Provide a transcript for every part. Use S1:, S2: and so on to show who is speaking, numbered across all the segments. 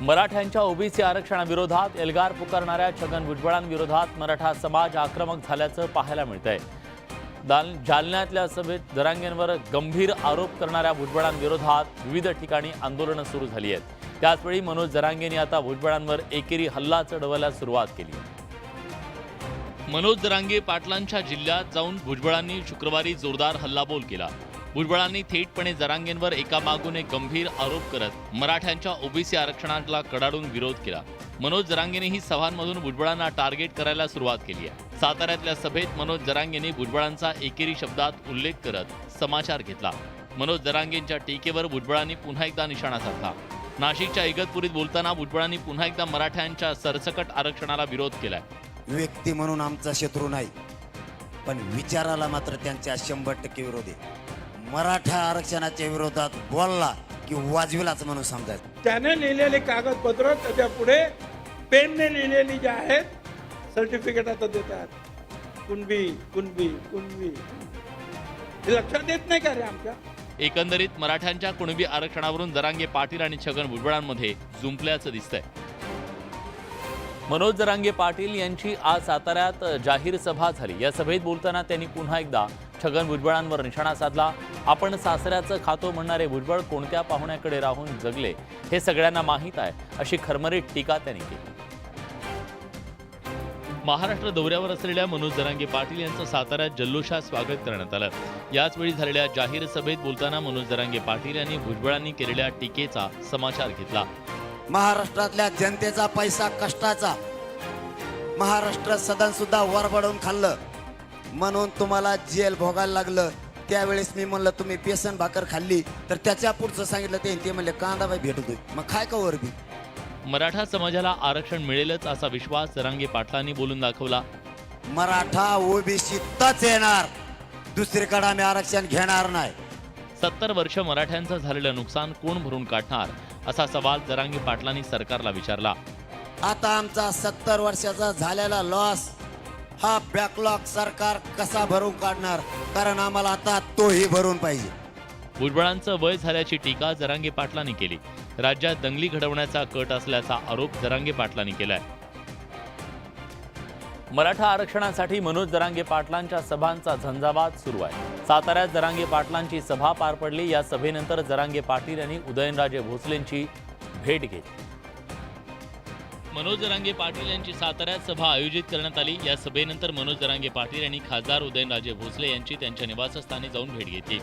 S1: मराठ्यांच्या ओबीसी आरक्षणाविरोधात एल्गार पुकारणाऱ्या छगन भुजबळांविरोधात मराठा समाज आक्रमक झाल्याचं पाहायला मिळतंय। जालन्यातल्या सभेत जरांगेंवर गंभीर आरोप करणाऱ्या भुजबळांविरोधात विविध ठिकाणी आंदोलनं सुरू झाली आहेत। त्याचवेळी मनोज जरांगेंनी आता भुजबळांवर एकेरी हल्ला चढवायला सुरुवात केली। मनोज जरांगे पाटलांच्या जिल्ह्यात जाऊन भुजबळांनी शुक्रवारी जोरदार हल्लाबोल केला। भुजबळांनी थेटपणे जरांगेंवर एकामागून एक गंभीर आरोप करत मराठ्यांच्या ओबीसी आरक्षणाला कडाडून विरोध केला। मनोज जरांगेंनीही सभांमधून भुजबळांना टार्गेट करायला सुरुवात केली आहे। साताऱ्यातल्या सभेत मनोज जरांगेंनी भुजबळांचा एकेरी शब्दात उल्लेख करत समाचार घेतला। मनोज जरांगेंच्या टीकेवर भुजबळांनी पुन्हा एकदा निशाणा साधला। नाशिकच्या इगतपुरीत बोलताना भुजबळांनी पुन्हा एकदा मराठ्यांच्या सरसकट आरक्षणाला विरोध केलाय।
S2: व्यक्ती म्हणून आमचा शत्रू नाही, पण विचाराला मात्र त्यांच्या 100% विरोध आहे। मराठा आरक्षणाच्या विरोधात बोलला की वाजविलाच म्हणून समजायचं।
S3: त्याने लिहिलेले कागदपत्र त्याच्या पुढे पेनने लिहिलेली जे आहेत सर्टिफिकेट आता देतात, कुणबी कुणबी कुणबी, हे लक्षात येत नाही का रे आमच्या?
S1: एकंदरीत मराठ्यांच्या कुणबी आरक्षणावरून जरांगे पाटील आणि छगन भुजबळांमध्ये जुंपल्याचं दिसतंय। मनोज जरांगे पाटील यांची आज साताऱ्यात जाहीर सभा झाली। या सभेत बोलताना त्यांनी पुन्हा एकदा छगन भुजबळांवर निशाणा साधला। आपण सासऱ्याचं खातो म्हणणारे भुजबळ कोणत्या पाहुण्याकडे राहून जगले हे सगळ्यांना माहीत आहे, अशी खरमरीत टीका त्यांनी केली। महाराष्ट्र दौऱ्यावर असलेल्या मनोज जरांगे पाटील यांचं साताऱ्यात जल्लोषात स्वागत करण्यात आलं। याचवेळी झालेल्या जाहीर सभेत बोलताना मनोज जरांगे पाटील यांनी भुजबळांनी केलेल्या टीकेचा समाचार घेतला।
S2: महाराष्ट्रातल्या जनतेचा पैसा कष्टाचा महाराष्ट्र सदन सुद्धा वरबडून खाल्लं, म्हणून तुम्हाला जेल भोगायला लागलं। त्यावेळेस मी म्हणलं तुम्ही बेसन भाकर खाल्ली, तर त्याच्या पुढचं सांगितलं ते म्हणले कांदा बाई भेटतोय, मग काय का वरबी।
S1: मराठा समाजाला आरक्षण मिळेलच असा विश्वास जरांगे पाटलांनी बोलून दाखवला।
S2: मराठा ओबीसीतच येणार, दुसरीकडे आम्ही आरक्षण घेणार नाही।
S1: 70 वर्ष मराठ्यांचं झालेलं नुकसान कोण भरून काढणार असा सवाल जरांगे पाटलांनी सरकारला विचारला।
S2: आता आमचा 70 वर्षाचा झालेला लॉस हा बॅकलॉग सरकार कसा भरून काढणार, कारण आम्हाला आता तोही भरून पाहिजे।
S1: भुजबळांचं वय झाल्याची टीका जरांगे पाटलांनी केली। राज्यात दंगली घडवण्याचा कट असल्याचा आरोप जरांगे पाटलांनी केलाय। मराठा आरक्षणासाठी मनोज जरांगे पाटलांच्या सभांचा झंझावात सुरू आहे। साताऱ्यात जरांगे पाटलांची सभा पार पडली। या सभेनंतर जरांगे पाटील यांनी उदयनराजे भोसलेंची भेट घेतली। मनोज जरांगे पाटील यांची साताऱ्यात सभा आयोजित करण्यात आली। या सभेनंतर मनोज जरांगे पाटील यांनी खासदार उदयनराजे भोसले यांची त्यांच्या निवासस्थानी जाऊन भेट घेतली।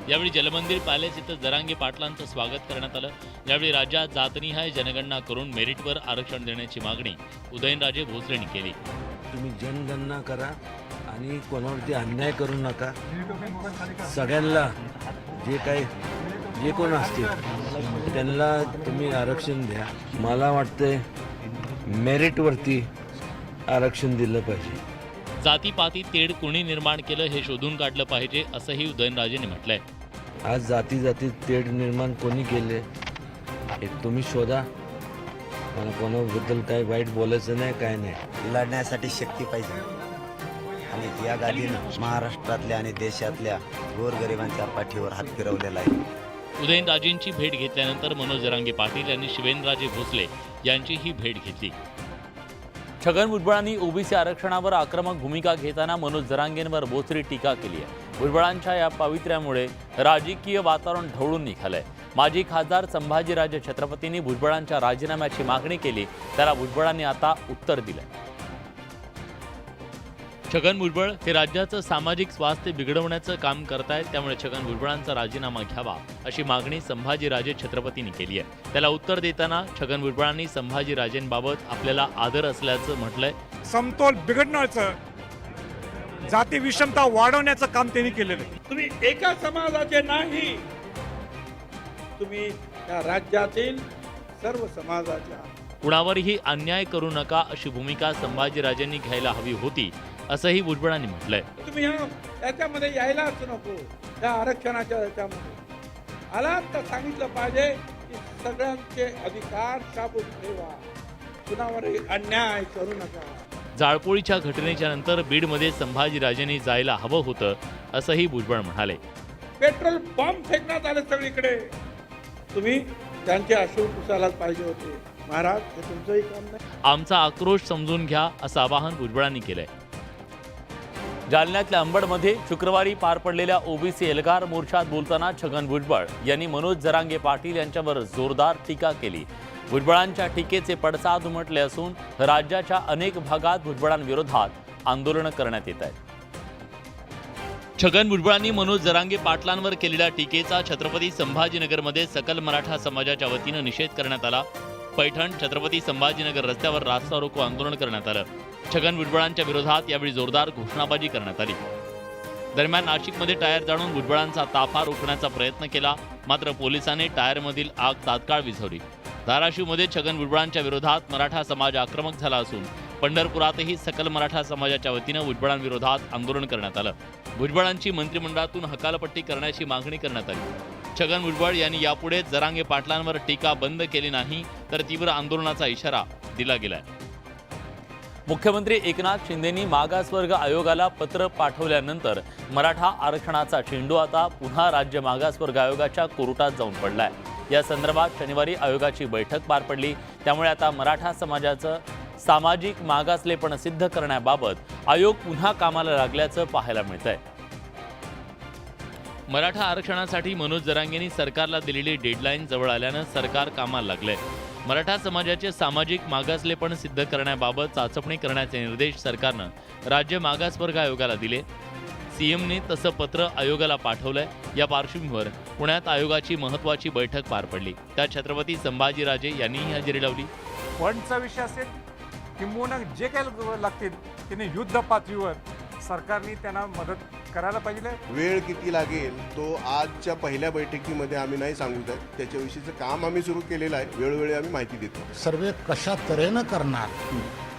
S1: यावेळी जलमंदिर पॅलेस इथं जरांगे पाटलांचं स्वागत करण्यात आलं। यावेळी राज्यात जातनिहाय जनगणना करून मेरिटवर आरक्षण देण्याची मागणी उदयनराजे भोसलेंनी केली।
S4: तुम्ही जनगणना करा आणि कोणावरती अन्याय करू नका। सगळ्यांना जे कोण असतील त्यांना तुम्ही आरक्षण द्या। मला वाटतंय मेरिटवरती आरक्षण दिलं पाहिजे।
S1: जातीपाती तेढ कोणी निर्माण केलं हे शोधून काढलं पाहिजे असंही उदयनराजेंनी म्हटलंय।
S4: आज जाती तेढ निर्माण कोणी केले हे तुम्ही शोधा। मला कोणाबद्दल काही वाईट बोलायचं नाही, काय नाही।
S2: लढण्यासाठी शक्ती पाहिजे आणि या गादीनं महाराष्ट्रातल्या आणि देशातल्या गोरगरिबांच्या पाठीवर हात फिरवलेला आहे।
S1: उदयनराजेंची भेट घेतल्यानंतर मनोज जरांगे पाटील यांनी शिवेंद्रराजे भोसले यांचीही भेट घेतली। छगन भुजबळांनी ओबीसी आरक्षणावर आक्रमक भूमिका घेताना मनोज जरांगेंवर बोचरी टीका केली आहे। भुजबळांच्या या पावित्र्यामुळे राजकीय वातावरण ढवळून निघालंय। माजी खासदार संभाजीराजे छत्रपतींनी भुजबळांच्या राजीनाम्याची मागणी केली, त्याला भुजबळांनी आता उत्तर दिलंय। छगन भुजबळ हे राज्याचं सामाजिक स्वास्थ्य बिघडवण्याचं काम करतायत, त्यामुळे छगन भुजबळांचा राजीनामा घ्यावा अशी मागणी संभाजीराजे छत्रपतींनी केली आहे। त्याला उत्तर देताना छगन भुजबळांनी संभाजीराजेंबाबत आपल्याला आदर असल्याचं म्हटलंय।
S5: समतोल बिघडण्याचं, जाती विषमता वाढवण्याचं काम त्यांनी केलेलं आहे।
S3: तुम्ही एका समाजाचे नाही, तुम्ही या राज्यातील सर्व समाजाच्या।
S1: कुणावरही अन्याय करू नका अशी भूमिका संभाजीराजेंनी घ्यायला हवी होती असंही भुजबळांनी म्हटलंय।
S3: तुम्ही त्याच्यामध्ये यायलाच नको, त्या आरक्षणाच्या याच्यामध्ये आलात तर सांगितलं पाहिजे की सगळ्यांचे अधिकार शाबूत ठेवा, कुणावरही अन्याय करू नका।
S1: जाळपोळीच्या घटनेच्या नंतर बीडमध्ये संभाजीराजेंनी जायला हवं होतं असंही भुजबळ म्हणाले।
S3: पेट्रोल बॉम्ब फेकण्यात आले सगळीकडे, तुम्ही त्यांचे अश्रू पुसायलाच पाहिजे होते। महाराज हे तुमचंही काम नाही.
S1: आमचा आक्रोश समजून घ्या असं आवाहन भुजबळांनी केलंय. जालन्यातल्या अंबडमध्ये शुक्रवारी पार पडलेल्या ओबीसी एल्गार मोर्चात बोलताना छगन भुजबळ यांनी मनोज जरांगे पाटील यांच्यावर जोरदार टीका केली. भुजबळांच्या टीकेचे पडसाद उमटले असून राज्याच्या अनेक भागात भुजबळांविरोधात आंदोलनं करण्यात येत आहेत. छगन भुजबळांनी मनोज जरांगे पाटलांवर केलेल्या टीकेचा छत्रपती संभाजीनगरमध्ये सकल मराठा समाजाच्या वतीनं निषेध करण्यात आला. पैठण छत्रपती संभाजीनगर रस्त्यावर रास्ता रोको आंदोलन करण्यात आलं. छगन भुजबळांच्या विरोधात यावेळी जोरदार घोषणाबाजी करण्यात आली. दरम्यान नाशिकमध्ये टायर जाळून भुजबळांचा ताफा रोखण्याचा प्रयत्न केला, मात्र पोलिसांनी टायरमधील आग तात्काळ विझवली. धाराशिवमध्ये छगन भुजबळांच्या विरोधात मराठा समाज आक्रमक झाला असून पंढरपुरातही सकल मराठा समाजाच्या वतीनं भुजबळांविरोधात आंदोलन करण्यात आलं. भुजबळांची मंत्रिमंडळातून हकालपट्टी करण्याची मागणी करण्यात आली. छगन भुजबळ यांनी यापुढे जरांगे पाटलांवर टीका बंद केली नाही तर तीव्र आंदोलनाचा इशारा दिला गेलाय. मुख्यमंत्री एकनाथ शिंदेंनी मागासवर्ग आयोगाला पत्र पाठवल्यानंतर मराठा आरक्षणाचा चेंडू आता पुन्हा राज्य मागासवर्ग आयोगाच्या कोर्टात जाऊन पडलाय. या संदर्भात शनिवारी आयोगाची बैठक पार पडली. त्यामुळे आता मराठा समाजाचं सामाजिक मागासलेपण सिद्ध करण्याबाबत आयोग पुन्हा कामाला लागल्याचं पाहायला मिळतंय. मराठा आरक्षणासाठी मनोज जरांगेंनी सरकारला दिलेली डेडलाईन जवळ आल्यानं सरकार कामाला लागलंय. मराठा समाजाचे सामाजिक मागासलेपण सिद्ध करण्याबाबत चाचपणी करण्याचे निर्देश सरकारनं राज्य मागासवर्ग आयोगाला दिले. सीएमने तसं पत्र आयोगाला पाठवलंय. या पार्श्वभूमीवर पुण्यात आयोगाची महत्त्वाची बैठक पार पडली. त्यात छत्रपती संभाजीराजे यांनीही हजेरी लावली.
S5: फंडचा विषय असेल किंबहुना जे काही लागतील त्यांनी युद्ध पातळीवर सरकारने त्यांना मदत करायला पाहिजे.
S6: वेळ किती लागेल तो आजच्या पहिल्या बैठकीमध्ये आम्ही नाही सांगू शकत. त्याच्याविषयीचं काम आम्ही सुरू केलेलं आहे. वेळोवेळी आम्ही माहिती देतो.
S7: सर्वे कशा तऱ्हेनं करणार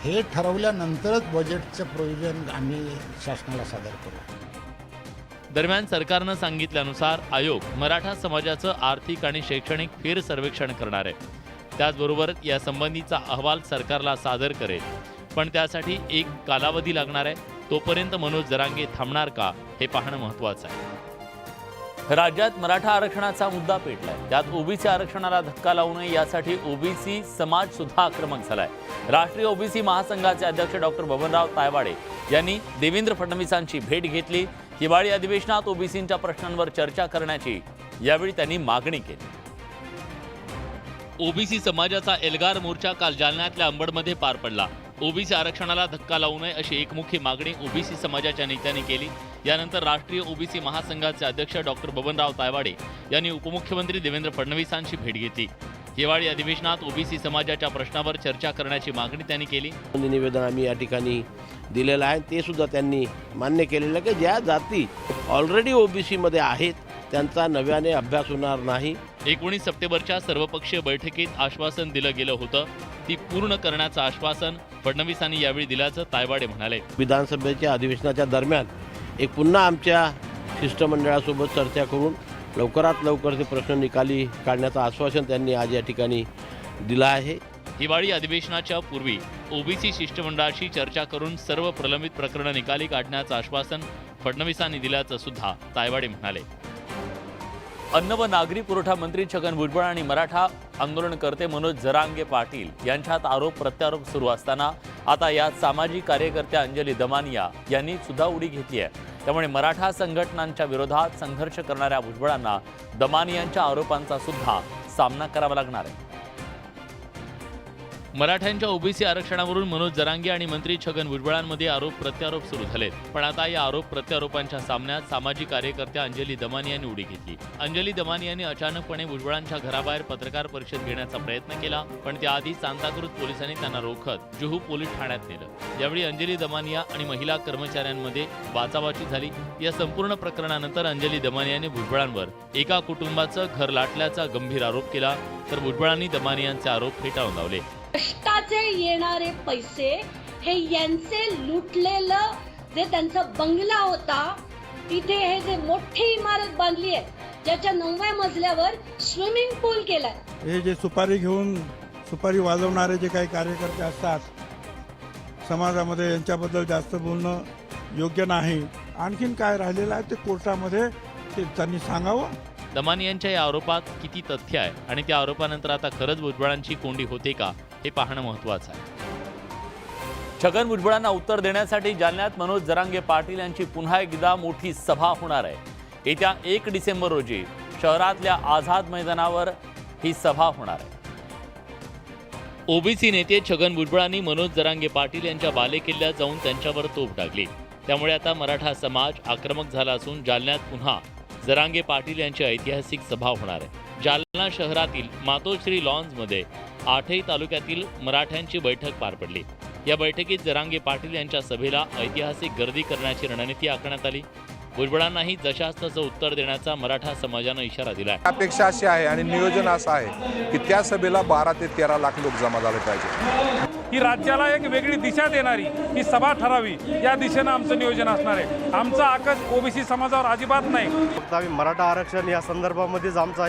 S7: हे ठरवल्यानंतरच बजेटचं प्रोव्हिजन आम्ही शासनाला सादर करू.
S1: दरम्यान सरकारनं सांगितल्यानुसार आयोग मराठा समाजाचं आर्थिक आणि शैक्षणिक फेर सर्वेक्षण करणार आहे. त्याचबरोबर यासंबंधीचा अहवाल सरकारला सादर करेल. पण त्यासाठी एक कालावधी लागणार आहे. तोपर्यंत मनोज जरांगे थांबणार का हे पाहणं महत्त्वाचं आहे. राज्यात मराठा आरक्षणाचा मुद्दा पेटलाय. त्यात ओबीसी आरक्षणाला धक्का लावू नये यासाठी ओबीसी समाज सुद्धा आक्रमक झालाय. राष्ट्रीय ओबीसी महासंघाचे अध्यक्ष डॉक्टर बबनराव तायवाडे यांनी देवेंद्र फडणवीसांची भेट घेतली. हिवाळी अधिवेशनात ओबीसींच्या प्रश्नांवर चर्चा करण्याची यावेळी त्यांनी मागणी केली. ओबीसी समाजाचा एल्गार मोर्चा काल जालन्यातल्या अंबडमध्ये पार पडला. ओबीसी आरक्षणाला धक्का लावू नये अशी एकमुखी मागणी ओबीसी समाजाच्या नेत्यांनी केली. यानंतर राष्ट्रीय ओबीसी महासंघाचे अध्यक्ष डॉक्टर बबनराव तायवाडे यांनी उपमुख्यमंत्री देवेंद्र फडणवीसांची भेट घेतली. हिवाळी अधिवेशनात ओबीसी समाजाच्या प्रश्नावर चर्चा करण्याची मागणी त्यांनी केली.
S8: निवेदन आम्ही या ठिकाणी दिलेलं आहे. ते सुद्धा त्यांनी मान्य केलेलं की ज्या जाती ऑलरेडी ओबीसीमध्ये आहेत त्यांचा नव्याने अभ्यास होणार नाही.
S1: 19 सप्टेंबरच्या सर्वपक्षीय बैठकीत आश्वासन दिलं गेलं होतं. ती पूर्ण करण्याचं आश्वासन फडणवीसांनी यावेळी दिल्याचं तायवाडे म्हणाले.
S8: विधानसभेच्या अधिवेशनाच्या दरम्यान एक पुन्हा आमच्या शिष्टमंडळासोबत चर्चा करून लवकरात लवकर ते प्रश्न निकाली काढण्याचं आश्वासन त्यांनी आज या ठिकाणी दिलं आहे.
S1: हिवाळी अधिवेशनाच्या पूर्वी ओबीसी शिष्टमंडळाशी चर्चा करून सर्व प्रलंबित प्रकरणं निकाली काढण्याचं आश्वासन फडणवीसांनी दिल्याचं सुद्धा तायवाडे म्हणाले. अन्न व नागरी पुरवठा मंत्री छगन भुजबळ आणि मराठा आंदोलनकर्ते मनोज जरांगे पाटील यांच्यात आरोप प्रत्यारोप सुरू असताना आता यात सामाजिक कार्यकर्त्या अंजली दमानिया यांनी सुद्धा उडी घेतली आहे. त्यामुळे मराठा संघटनांच्या विरोधात संघर्ष करणाऱ्या भुजबळांना दमानियांच्या आरोपांचा सुद्धा सामना करावा लागणार आहे. मराठ्यांच्या ओबीसी आरक्षणावरून मनोज जरांगे आणि मंत्री छगन भुजबळांमध्ये आरोप प्रत्यारोप सुरू झालेत. पण आता या आरोप प्रत्यारोपांच्या सामन्यात सामाजिक कार्यकर्त्या अंजली दमानियांनी उडी घेतली. अंजली दमानियांनी अचानकपणे भुजबळांच्या घराबाहेर पत्रकार परिषद घेण्याचा प्रयत्न केला, पण त्याआधी सांताक्रूज पोलिसांनी त्यांना रोखत जुहू पोलीस ठाण्यात नेलं. यावेळी अंजली दमानिया आणि महिला कर्मचाऱ्यांमध्ये बाचाबाची झाली. या संपूर्ण प्रकरणानंतर अंजली दमानियाने भुजबळांवर एका कुटुंबाचं घर लाटल्याचा गंभीर आरोप केला, तर भुजबळांनी दमानियांचे आरोप फेटाळून लावले.
S9: कष्टाचे येणारे पैसे हे यांचे लुटलेलं जे त्यांचा बंगला होता, तिथे हे जे मोठी इमारत बांधली आहे ज्याच्या 9व्या मजल्यावर स्विमिंग पूल केलाय.
S3: हे जे सुपारी घेऊन सुपारी वाजवणारे जे काही कार्यकर्ते असतात समाजामध्ये, यांच्याबद्दल जास्त बोलणं योग्य नाही. आणखीन काय राहिलेलं आहे ते कोर्टामध्ये ते त्यांनी सांगावं
S1: दमानी यांच्या या आरोपात किती तथ्य आहे आणि त्या आरोपानंतर आता खरंच भुजबळांची कोंडी होते का हे पाहणं महत्त्वाचं आहे. छगन भुजबळांना उत्तर देण्यासाठी जालन्यात मनोज जरांगे पाटील यांची पुन्हा एकदा मोठी सभा होणार आहे. येत्या 1 डिसेंबर रोजी शहरातल्या आझाद मैदानावर ही सभा होणार आहे. ओबीसी नेते छगन भुजबळांनी मनोज जरांगे पाटील यांच्या बालेकिल्ल्यात जाऊन त्यांच्यावर तोफ टाकली. त्यामुळे आता मराठा समाज आक्रमक झाला असून जालन्यात पुन्हा जरांगे पाटील यांची ऐतिहासिक सभा होणार आहे. जालना शहरातील मातोश्री लॉन्समध्ये 8ही तालुक्यातील मराठ्यांची बैठक पार पडली. या बैठकीत जरांगे पाटील यांच्या सभेला ऐतिहासिक गर्दी करण्याची रणनीती आखण्यात आली. भुजबळांनाही जशास तसं उत्तर देण्याचा मराठा समाजानं इशारा दिलाय.
S5: अपेक्षा अशी आहे आणि नियोजन असं आहे की त्या सभेला 12 ते 13 लाख लोक जमा झाले पाहिजे. ही राज्याला एक वेगळी दिशा देणारी ही सभा ठरावी, या दिशेनं आमचं नियोजन असणार आहे. आमचा आकस ओबीसी समाजावर अजिबात नाही.
S10: फक्त आम्ही मराठा आरक्षण या संदर्भामध्येच आमचा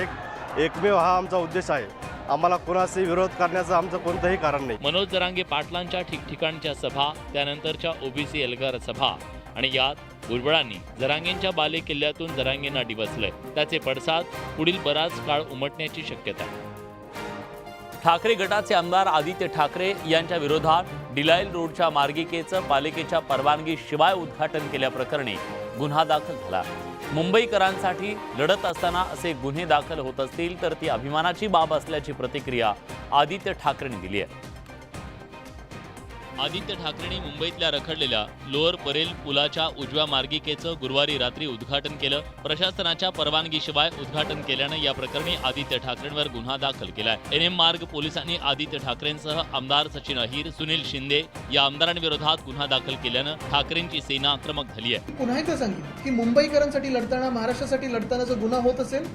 S10: एकमेव हा आमचा उद्देश आहे. आम्हाला कोणाचाही विरोध करण्याचं आमचं कोणतंही कारण नाही.
S1: मनोज जरांगे पाटलांच्या ठिकठिकाणच्या सभा, त्यानंतरच्या ओबीसी एल्गार सभा आणि यात भुजबळांनी जरांगेंच्या बाले किल्ल्यातून जरांगेंना डिवचलंय. त्याचे पडसाद पुढील बराच काळ उमटण्याची शक्यता आहे. ठाकरे गटाचे आमदार आदित्य ठाकरे यांच्या विरोधात डिलाईल रोडच्या मार्गिकेचं पालिकेच्या परवानगीशिवाय उद्घाटन केल्याप्रकरणी गुन्हा दाखल झाला. मुंबईकरांसाठी लढत असताना असे गुन्हे दाखल होत असतील तर ती अभिमानाची बाब असल्याची प्रतिक्रिया आदित्य ठाकरेंनी दिली आहे. आदित्य ठाकरेंनी मुंबईतल्या रखडलेल्या लोअर परेल पुलाच्या उजव्या मार्गिकेचं गुरुवारी रात्री उद्घाटन केलं. प्रशासनाच्या परवानगीशिवाय उद्घाटन केल्यानं या प्रकरणी आदित्य ठाकरेंवर गुन्हा दाखल केलाय. एनएम मार्ग पोलिसांनी आदित्य ठाकरेंसह आमदार सचिन अहिर, सुनील शिंदे या आमदारांविरोधात गुन्हा दाखल केल्यानं ठाकरेंची सेना आक्रमक झाली आहे.
S11: पुन्हा एकदा सांगेन की मुंबईकरांसाठी लढताना, महाराष्ट्रासाठी लढताना जर गुन्हा होत असेल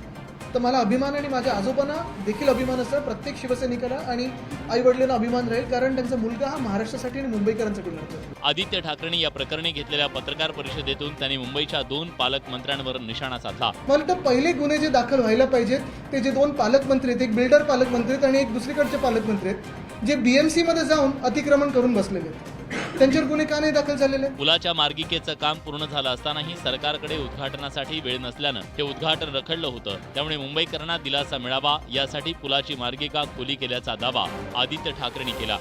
S11: तर मला अभिमान आणि माझ्या आजोबांना देखील अभिमान असतो. प्रत्येक शिवसैनिकाला आणि आई वडिलांना अभिमान राहील, कारण त्यांचा मुलगा हा महाराष्ट्रासाठी आणि मुंबईकरांसाठी लढतो.
S1: आदित्य ठाकरेंनी या प्रकरणी घेतलेल्या पत्रकार परिषदेतून त्यांनी मुंबईच्या 2 पालकमंत्र्यांवर निशाणा साधला.
S11: मला वाटतं पहिले गुन्हे जे दाखल व्हायला पाहिजेत ते जे 2 पालकमंत्री आहेत, एक बिल्डर पालकमंत्री आहेत आणि एक दुसरीकडचे पालकमंत्री आहेत, जे BMC मध्ये जाऊन अतिक्रमण करून बसलेले आहेत, त्यांच्यावर गुन्हे का नाही दाखल झालेले?
S1: पुलाच्या मार्गिकेचं काम पूर्ण झालं असतानाही सरकारकडे उद्घाटनासाठी वेळ नसल्यानं हे उद्घाटन रखडलं होतं. त्यामुळे मुंबईकरांना दिलासा मिळावा यासाठी पुलाची मार्गिका खुली केल्याचा दावा आदित्य ठाकरेंनी केला.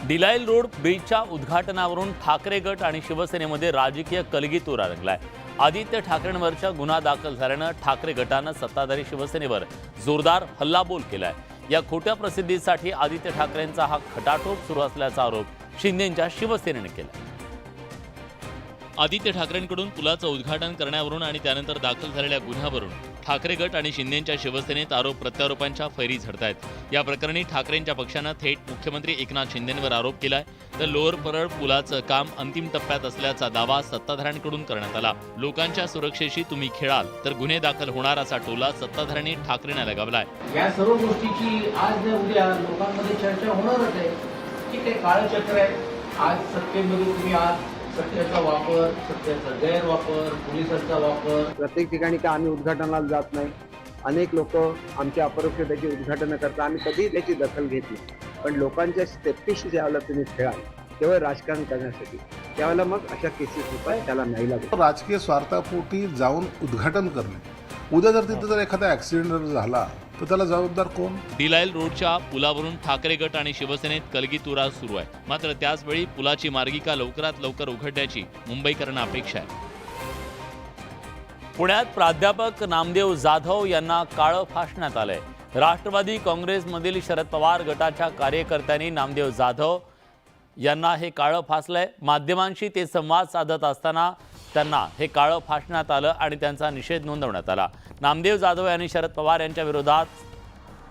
S1: डिलाईल रोड ब्रिजच्या उद्घाटनावरून ठाकरे गट आणि शिवसेनेमध्ये राजकीय कलगीतुरा रंगलाय. आदित्य ठाकरेंवरच्या गुन्हा दाखल झाल्यानं ठाकरे गटानं सत्ताधारी शिवसेनेवर जोरदार हल्लाबोल केलाय. या खोट्या प्रसिद्धीसाठी आदित्य ठाकरेंचा हा खटाटोप सुरू असल्याचा आरोप शिंदेंच्या शिवसेनेने केला. आदित्य ठाकरेंकडून पुलाचं उद्घाटन करण्यावरून आणि त्यानंतर दाखल झालेल्या गुन्ह्यावरून ठाकरे गट आणि शिंदेंच्या शिवसेनेत आरोप प्रत्यारोपांच्या फैरी झडतायत. या प्रकरणी ठाकरेंच्या पक्षानं थेट मुख्यमंत्री एकनाथ शिंदेंवर आरोप केलाय. तर लोअर परळ पुलाचं काम अंतिम टप्प्यात असल्याचा दावा सत्ताधाऱ्यांकडून करण्यात आला. लोकांच्या सुरक्षेशी तुम्ही खेळाल तर गुन्हे दाखल होणार असा टोला सत्ताधाऱ्यांनी ठाकरेंना लगावलाय.
S12: या सर्व गोष्टीची आज उद्या लोकांमध्ये चर्चा होणारच आहे की ते काळचक्र आहे. आज सत्तेमध्ये तुम्ही आज सत्याचा वापर, सत्याचा गैरवापर, पोलिसांचा वापर.
S10: प्रत्येक ठिकाणी का आम्ही उद्घाटनाला जात नाही. अनेक लोक आमच्या अपरोक्षतेची उद्घाटनं करतात, आम्ही कधीही त्याची दखल घेतली. पण लोकांच्या सेफ्टीशी ज्यावेळेला तुम्ही खेळाल तेव्हा राजकारण करण्यासाठी त्यावेळेला मग अशा केसेस होतात, त्याला नाही लागत.
S6: राजकीय स्वार्थापोटी जाऊन उद्घाटन करणे, उद्या जर तिथं जर एखादा ऍक्सिडेंट झाला तर त्याला जबाबदार कोण?
S1: डिलाईल रोडच्या पुलावरून ठाकरे गट आणि शिवसेनेत कलगीतुरा सुरू आहे. मात्र त्याचवेळी पुलाची मार्गिका लवकरात लवकर उघडण्याची मुंबईकरांना अपेक्षा आहे. पुण्यात प्राध्यापक नामदेव जाधव यांना काळं फासण्यात आलंय. राष्ट्रवादी काँग्रेसमधील शरद पवार गटाच्या कार्यकर्त्यांनी नामदेव जाधव यांना हे काळं फासलंय. माध्यमांशी ते संवाद साधत असताना त्यांना हे काळं फासण्यात आलं आणि त्यांचा निषेध नोंदवण्यात आला. नामदेव जाधव यांनी शरद पवार यांच्या विरोधात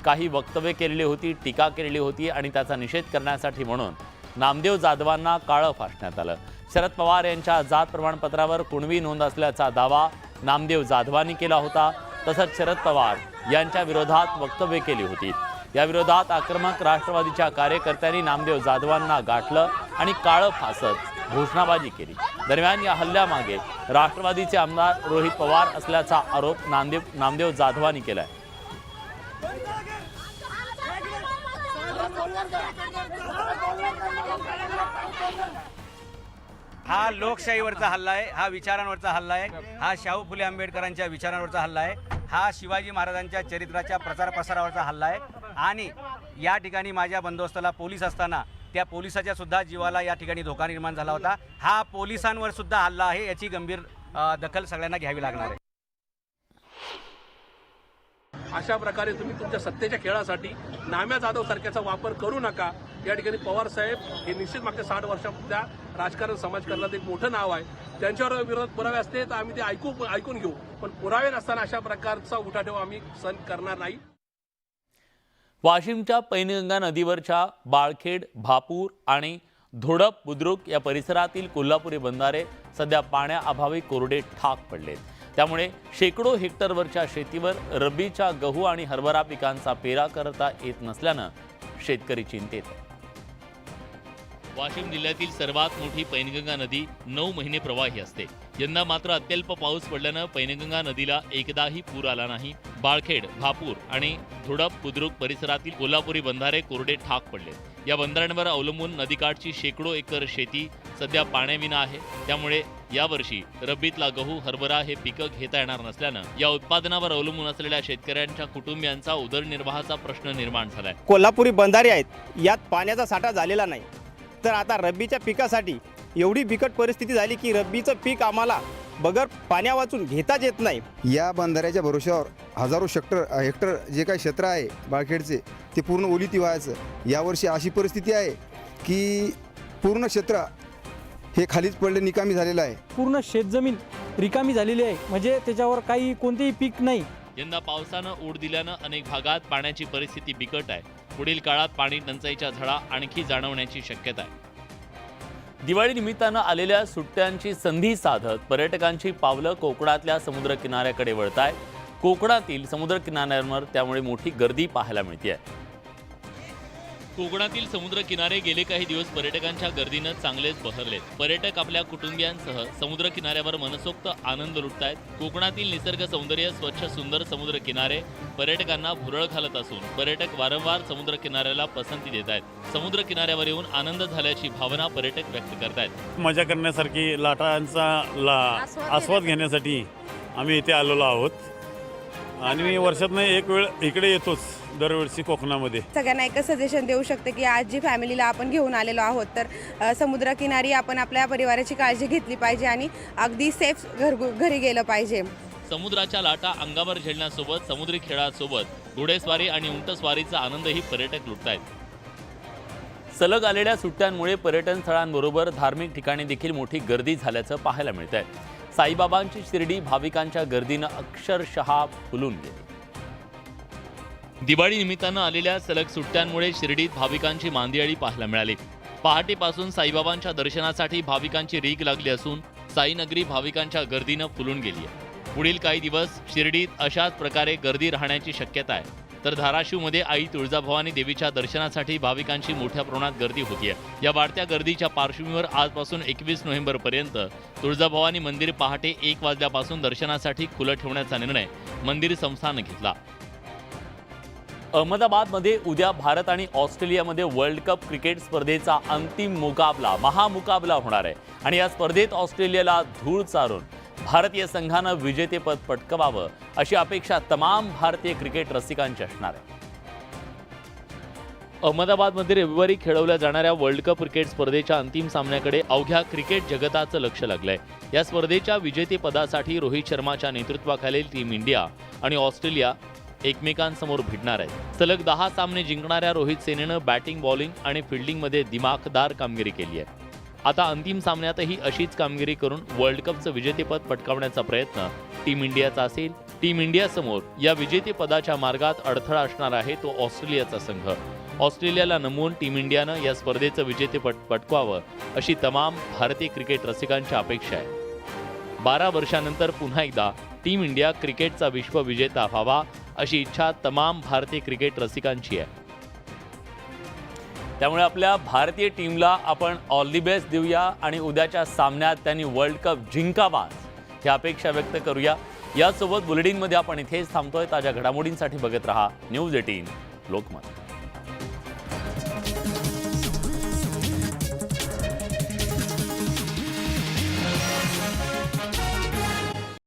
S1: काही वक्तव्य केलेली होती, टीका केलेली होती आणि त्याचा निषेध करण्यासाठी म्हणून नामदेव जाधवांना काळं फासण्यात आलं. शरद पवार यांच्या जात प्रमाणपत्रावर कुणबी नोंद असल्याचा दावा नामदेव जाधवांनी केला होता. तसंच शरद पवार यांच्या विरोधात वक्तव्य केली होती. या विरोधात आक्रमक राष्ट्रवादीच्या कार्यकर्त्यांनी नामदेव जाधवांना गाठलं आणि काळं फासत घोषणाबाजी केली. दरम्यान या हल्ल्यामागे राष्ट्रवादीचे आमदार रोहित पवार असल्याचा आरोप नामदेव जाधवांनी केलाय.
S13: हा लोकशाहीवरचा हल्ला आहे, हा विचारांवरचा हल्ला आहे, हा शाहू फुले आंबेडकरांच्या विचारांवरचा हल्ला आहे, हा शिवाजी महाराजांच्या चरित्राच्या प्रचार प्रसारावरचा हल्ला आहे. आणि या ठिकाणी माझ्या बंदोबस्ताला पोलीस असताना त्या पोलिसाच्या सुद्धा जीवाला या ठिकाणी धोका निर्माण झाला होता. हा पोलिसांवर सुद्धा हल्ला आहे, याची गंभीर दखल सगळ्यांना घ्यावी लागणार आहे.
S5: अशा प्रकारे तुम्ही तुमच्या सत्तेच्या खेळासाठी नाम्या जाधव सारख्याचा वापर करू नका. या ठिकाणी पवार साहेब हे निश्चित मागच्या 60 वर्षाच्या राजकारण समाजकारणात एक मोठं नाव आहे. त्यांच्यावर विरोध पुरावे असते तर आम्ही ते ऐकून घेऊ, पण पुरावे नसताना अशा प्रकारचा उठाठेव आम्ही सहन करणार नाही.
S1: वाशिमच्या पैनगंगा नदीवरच्या बाळखेड, भापूर आणि धोडप बुद्रुक या परिसरातील कोल्हापुरी बंधारे सध्या पाण्याअभावी कोरडे ठाक पडलेत. त्यामुळे शेकडो हेक्टरवरच्या शेतीवर रब्बीच्या गहू आणि हरभरा पिकांचा पेरा करता येत नसल्यानं शेतकरी चिंतेत आहे. वाशिम जिल्ह्यातील सर्वात मोठी पैनगंगा नदी 9 महिने प्रवाही असते. यंदा मात्र अत्यल्प पाऊस पडल्यानं पैनगंगा नदीला एकदाही पूर आला नाही. बाळखेड, भापूर आणि धुडप बुद्रुक परिसरातील कोल्हापुरी बंधारे कोरडे ठाक पडले. या बंधाऱ्यांवर अवलंबून नदीकाठची शेकडो एकर शेती सध्या पाण्याविना आहे. त्यामुळे यावर्षी रब्बीतला गहू, हरभरा हे पिकं घेता येणार नसल्यानं या उत्पादनावर अवलंबून असलेल्या शेतकऱ्यांच्या कुटुंबियांचा उदरनिर्वाहाचा प्रश्न निर्माण झालाय.
S13: कोल्हापुरी बंधारे आहेत, यात पाण्याचा साठा झालेला नाही. तर आता रब्बीच्या पिकासाठी एवढी बिकट परिस्थिती झाली की रब्बीचं पीक आम्हाला बगर पाण्या वाचून घेताच येत नाही.
S14: या बंधाऱ्याच्या भरोश्यावर हजारो हेक्टर जे काही क्षेत्र आहे बाळखेडचे ते पूर्ण ओलिती व्हायचं. यावर्षी अशी परिस्थिती आहे की पूर्ण क्षेत्र हे खालीच पडले, निकामी झालेलं आहे.
S15: पूर्ण शेतजमीन रिकामी झालेली आहे, म्हणजे त्याच्यावर काही कोणतेही पीक नाही.
S1: यंदा पावसानं ऊड दिल्यानं अनेक भागात पाण्याची परिस्थिती बिकट आहे. पुढील काळात पाणी टंचाईच्या झळा आणखी जाणवण्याची शक्यता आहे. दिवाळी निमित्तानं आलेल्या सुट्ट्यांची संधी साधत पर्यटकांची पावलं कोकणातल्या समुद्र किनाऱ्याकडे वळत आहेत. कोकणातील समुद्र किनाऱ्यांवर त्यामुळे मोठी गर्दी पाहायला मिळते. कोकणातील समुद्र किनारे गेले काही दिवस पर्यटकांच्या गर्दीनं चांगलेच बहरलेत. पर्यटक आपल्या कुटुंबियांसह समुद्र किनाऱ्यावर मनसोक्त आनंद लुटतायत. कोकणातील निसर्ग सौंदर्य, स्वच्छ सुंदर समुद्र किनारे पर्यटकांना भुरळ घालत असून पर्यटक वारंवार समुद्र किनाऱ्याला पसंती देत आहेत. समुद्र किनाऱ्यावर येऊन आनंद झाल्याची भावना पर्यटक व्यक्त करतायत.
S5: मजा करण्यासारखी लाटांचा आस्वाद घेण्यासाठी आम्ही इथे आलेलो आहोत आणि मी वर्षातनं एक वेळ इकडे येतोच दरवर्षी कोकणामध्ये.
S16: सगळ्यांना एकच सजेशन देऊ शकते की आज जी फॅमिलीला आपण घेऊन आलेलो आहोत तर समुद्रकिनारी आपण आपल्या परिवाराची काळजी घेतली पाहिजे आणि अगदी सेफ घरी गेलं पाहिजे.
S1: समुद्राच्या लाटा अंगावर झेलण्यासोबत समुद्री खेळासोबत घोडेस्वारी आणि उंटस्वारीचा आनंदही पर्यटक लुटतायत. सलग आलेल्या सुट्ट्यांमुळे पर्यटन स्थळांबरोबर धार्मिक ठिकाणी देखील मोठी गर्दी झाल्याचं पाहायला मिळत आहे. साईबाबांची शिर्डी भाविकांच्या गर्दीनं अक्षरशः फुलून गेली. दिवाळी निमित्तानं आलेल्या सलग सुट्ट्यांमुळे शिर्डीत भाविकांची मांदियाळी पाहायला मिळाली. पहाटेपासून साईबाबांच्या दर्शनासाठी भाविकांची रीग लागली असून साईनगरी भाविकांच्या गर्दीनं फुलून गेली आहे. पुढील काही दिवस शिर्डीत अशाच प्रकारे गर्दी राहण्याची शक्यता आहे. तर धाराशिवमध्ये आई तुळजाभवानी देवीच्या दर्शनासाठी भाविकांची मोठ्या प्रमाणात गर्दी होतीये. या वाढत्या गर्दीच्या पार्श्वभूमीवर आजपासून 21 नोव्हेंबरपर्यंत तुळजाभवानी मंदिर पहाटे 1 वाजल्यापासून दर्शनासाठी खुलं ठेवण्याचा निर्णय मंदिर संस्थानं घेतला. अहमदाबादमध्ये उद्या भारत आणि ऑस्ट्रेलियामध्ये वर्ल्ड कप क्रिकेट स्पर्धेचा अंतिम मुकाबला, महामुकाबला होणार आहे. आणि या स्पर्धेत ऑस्ट्रेलियाला धूळ चारून भारतीय संघानं विजेतेपद पटकावावं अशी अपेक्षा तमाम भारतीय क्रिकेट रसिकांची असणार आहे. अहमदाबादमध्ये रविवारी खेळवल्या जाणाऱ्या वर्ल्ड कप क्रिकेट स्पर्धेच्या अंतिम सामन्याकडे अवघ्या क्रिकेट जगताचं लक्ष लागलंय. या स्पर्धेच्या विजेतेपदासाठी रोहित शर्माच्या नेतृत्वाखालील टीम इंडिया आणि ऑस्ट्रेलिया एकमेकांसमोर भिडणार आहेत. सलग 10 सामने जिंकणाऱ्या रोहित सेनेनं बॅटिंग, बॉलिंग आणि फिल्डिंगमध्ये दिमाखदार कामगिरी केली आहे. आता अंतिम सामन्यातही अशीच कामगिरी करून वर्ल्ड कपचं विजेतेपद पटकावण्याचा प्रयत्न टीम इंडियाचा असेल. टीम इंडियासमोर या विजेतेपदाच्या मार्गात अडथळा असणार आहे तो ऑस्ट्रेलियाचा संघ. ऑस्ट्रेलियाला नमवून टीम इंडियानं या स्पर्धेचं विजेतेपद पटकावावं अशी तमाम भारतीय क्रिकेट रसिकांची अपेक्षा आहे. 12 वर्षांनंतर पुन्हा एकदा टीम इंडिया क्रिकेटचा विश्वविजेता व्हावा अशी इच्छा तमाम भारतीय क्रिकेट रसिकांची आहे. त्यामुळे आपल्या भारतीय टीमला आपण ऑल दी बेस्ट देऊया आणि उद्याच्या सामन्यात त्यांनी वर्ल्ड कप जिंकावा ही अपेक्षा व्यक्त करूया. यासोबत बुलेटिनमध्ये आपण इथेच थांबतोय. ताज्या घडामोडींसाठी बघत रहा न्यूज 18 लोकमत.